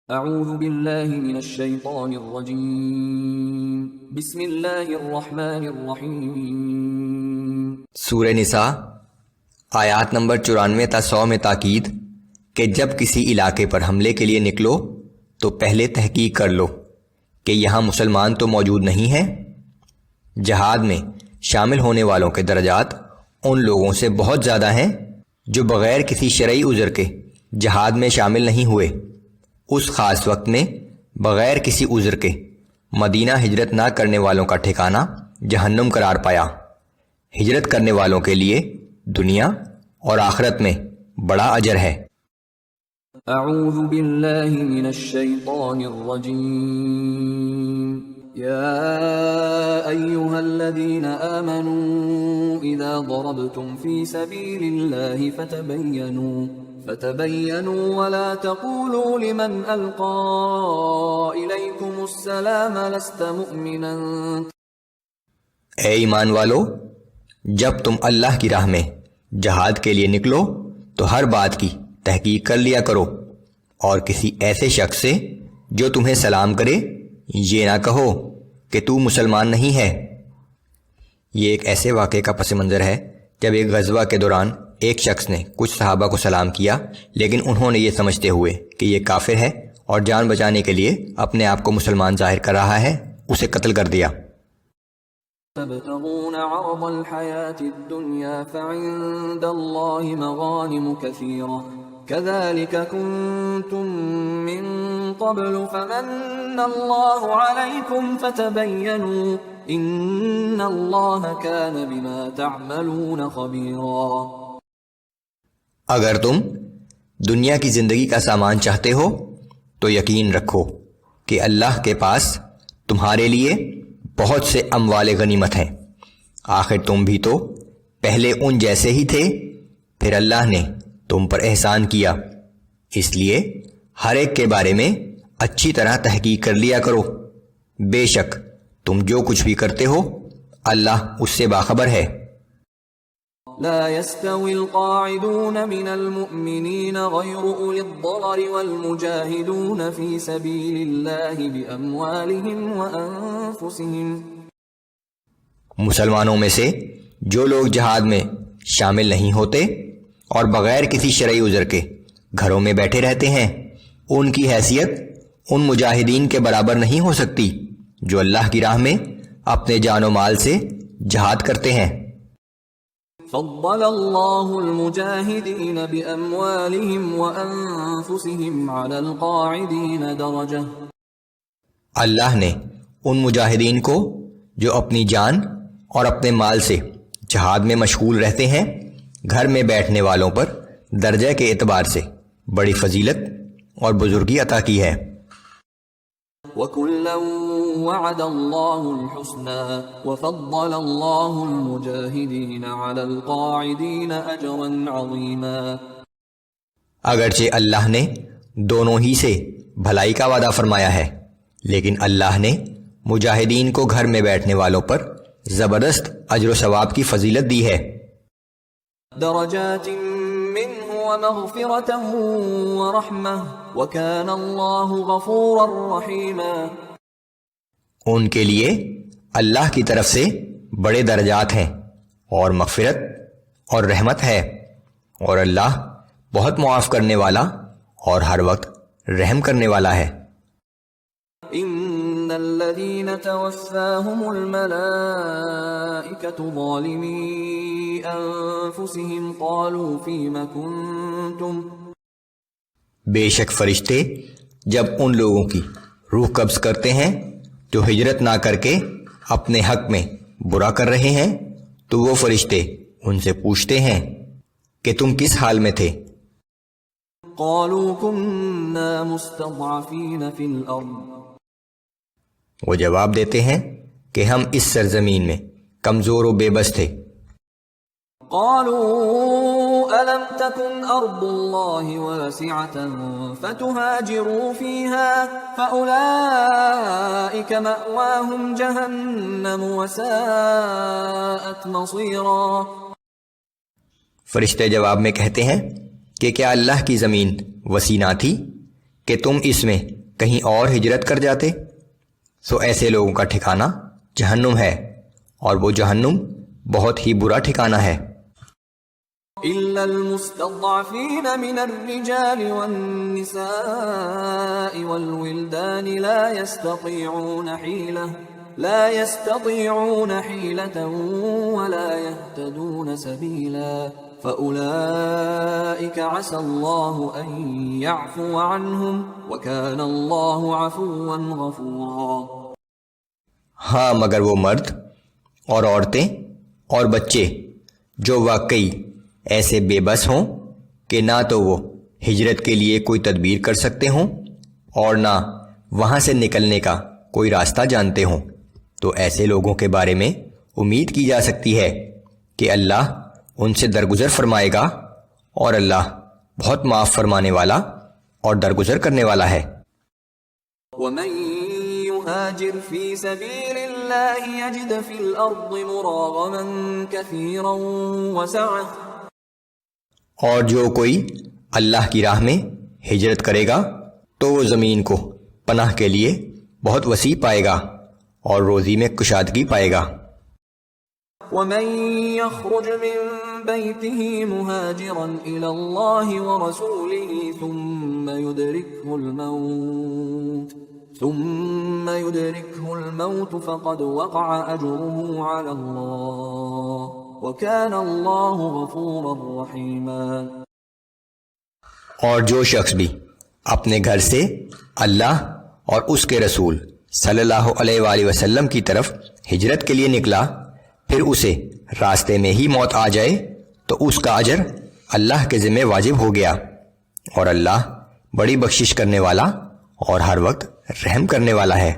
اعوذ باللہ من الشیطان الرجیم بسم اللہ الرحمن الرحیم۔ سورہ نساء آیات نمبر 94 تا 100 میں تاکید کہ جب کسی علاقے پر حملے کے لیے نکلو تو پہلے تحقیق کر لو کہ یہاں مسلمان تو موجود نہیں ہیں۔ جہاد میں شامل ہونے والوں کے درجات ان لوگوں سے بہت زیادہ ہیں جو بغیر کسی شرعی عذر کے جہاد میں شامل نہیں ہوئے۔ اس خاص وقت میں بغیر کسی عذر کے مدینہ ہجرت نہ کرنے والوں کا ٹھکانہ جہنم قرار پایا۔ ہجرت کرنے والوں کے لیے دنیا اور آخرت میں بڑا اجر ہے۔ اعوذ باللہ من الشیطان الرجیم۔ یا ایہا الذین آمنوا اذا ضربتم فی سبیل اللہ فتبینوا ولا تقولوا لمن القى الیکم السلام لست مؤمنا۔ اے ایمان والو، جب تم اللہ کی راہ میں جہاد کے لیے نکلو تو ہر بات کی تحقیق کر لیا کرو، اور کسی ایسے شخص سے جو تمہیں سلام کرے یہ نہ کہو کہ تو مسلمان نہیں ہے۔ یہ ایک ایسے واقعے کا پس منظر ہے جب ایک غزوہ کے دوران ایک شخص نے کچھ صحابہ کو سلام کیا، لیکن انہوں نے یہ سمجھتے ہوئے کہ یہ کافر ہے اور جان بچانے کے لیے اپنے آپ کو مسلمان ظاہر کر رہا ہے، اسے قتل کر دیا۔ تبتغون عرض الحياة الدنيا فعند الله مغانم كثيرة كذلك كنتم من قبل فمن الله عليكم فتبينوا إن الله كان بما تعملون خبيرا۔ اگر تم دنیا کی زندگی کا سامان چاہتے ہو تو یقین رکھو کہ اللہ کے پاس تمہارے لیے بہت سے اموال غنیمت ہیں۔ آخر تم بھی تو پہلے ان جیسے ہی تھے، پھر اللہ نے تم پر احسان کیا، اس لیے ہر ایک کے بارے میں اچھی طرح تحقیق کر لیا کرو۔ بے شک تم جو کچھ بھی کرتے ہو اللہ اس سے باخبر ہے۔ لا يستوي القاعدون من المؤمنين غير أولي الضرر والمجاهدون في سبيل الله بأموالهم وأنفسهم۔ مسلمانوں میں سے جو لوگ جہاد میں شامل نہیں ہوتے اور بغیر کسی شرعی عذر کے گھروں میں بیٹھے رہتے ہیں، ان کی حیثیت ان مجاہدین کے برابر نہیں ہو سکتی جو اللہ کی راہ میں اپنے جان و مال سے جہاد کرتے ہیں۔ فضل اللہ المجاہدین باموالہم وانفسہم علی القاعدین درجہ۔ اللہ نے ان مجاہدین کو جو اپنی جان اور اپنے مال سے جہاد میں مشغول رہتے ہیں گھر میں بیٹھنے والوں پر درجہ کے اعتبار سے بڑی فضیلت اور بزرگی عطا کی ہے۔ وَكُلًّا وَعَدَ اللَّهُ الْحُسْنَى وَفَضَّلَ اللَّهُ الْمُجَاهِدِينَ عَلَى الْقَاعِدِينَ أَجْرًا عَظِيمًا۔ اگرچہ اللہ نے دونوں ہی سے بھلائی کا وعدہ فرمایا ہے، لیکن اللہ نے مجاہدین کو گھر میں بیٹھنے والوں پر زبردست اجر و ثواب کی فضیلت دی ہے۔ درجات منہ ومغفرة ورحمة وكان اللہ غفورا رحیما۔ ان کے لیے اللہ کی طرف سے بڑے درجات ہیں اور مغفرت اور رحمت ہے، اور اللہ بہت معاف کرنے والا اور ہر وقت رحم کرنے والا ہے۔ ان الذين توفاهم الملائكة ظالمي انفسهم قالوا فيم كنتم۔ بے شک فرشتے جب ان لوگوں کی روح قبض کرتے ہیں جو ہجرت نہ کر کے اپنے حق میں برا کر رہے ہیں تو وہ فرشتے ان سے پوچھتے ہیں کہ تم کس حال میں تھے؟ قالوا كنا مستضعفين في الارض۔ وہ جواب دیتے ہیں کہ ہم اس سرزمین میں کمزور و بے بس تھے۔ قالوا ألم تكن أرض الله واسعة فتهاجروا فيها فأولئك مأواهم جهنم وساءت مصيرا۔ فرشتے جواب میں کہتے ہیں کہ کیا اللہ کی زمین وسیع نہ تھی کہ تم اس میں کہیں اور ہجرت کر جاتے، سو ایسے لوگوں کا ٹھکانہ جہنم ہے، اور وہ جہنم بہت ہی برا ٹھکانہ ہے۔ إلا المستضعفين من الرجال والنساء والولدان لا يستطيعون حيلة ولا يهتدون سبيلا فأولئك عسى الله أن يعفو عنهم وكان الله عفوا غفورا۔ ہاں مگر وہ مرد اور عورتیں اور بچے جو واقعی ایسے بے بس ہوں کہ نہ تو وہ ہجرت کے لیے کوئی تدبیر کر سکتے ہوں اور نہ وہاں سے نکلنے کا کوئی راستہ جانتے ہوں، تو ایسے لوگوں کے بارے میں امید کی جا سکتی ہے کہ اللہ ان سے درگزر فرمائے گا، اور اللہ بہت معاف فرمانے والا اور درگزر کرنے والا ہے۔ ومن يهاجر في سبيل الله يجد في الأرض مراغما كثيرا وسعة، اور جو کوئی اللہ کی راہ میں ہجرت کرے گا تو وہ زمین کو پناہ کے لیے بہت وسیع پائے گا اور روزی میں کشادگی پائے گا۔ ومن يخرج من بيته مهاجرا إلى الله ورسوله ثم يدركه الموت فقد وقع أجره على الله وَكَانَ اللَّهُ غَفُورًا رَحِيمًا۔ اور جو شخص بھی اپنے گھر سے اللہ اور اس کے رسول صلی اللہ علیہ وآلہ وسلم کی طرف ہجرت کے لیے نکلا، پھر اسے راستے میں ہی موت آ جائے تو اس کا اجر اللہ کے ذمہ واجب ہو گیا، اور اللہ بڑی بخشش کرنے والا اور ہر وقت رحم کرنے والا ہے۔